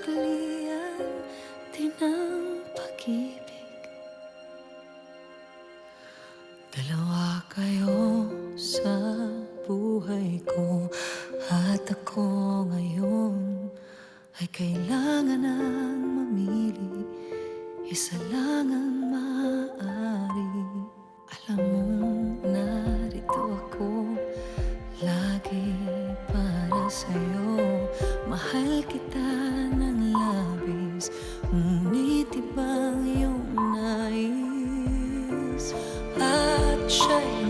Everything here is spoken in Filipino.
suklian din ang pag-ibig. Dalawa kayo sa buhay ko, at ako ngayon ay kailangan ng mamili. Isa lang ang maaari. Alam mo, narito ako lagi para sa'yo. Mahal kita ng labis, ngunit ibang iyong nais. At siya'y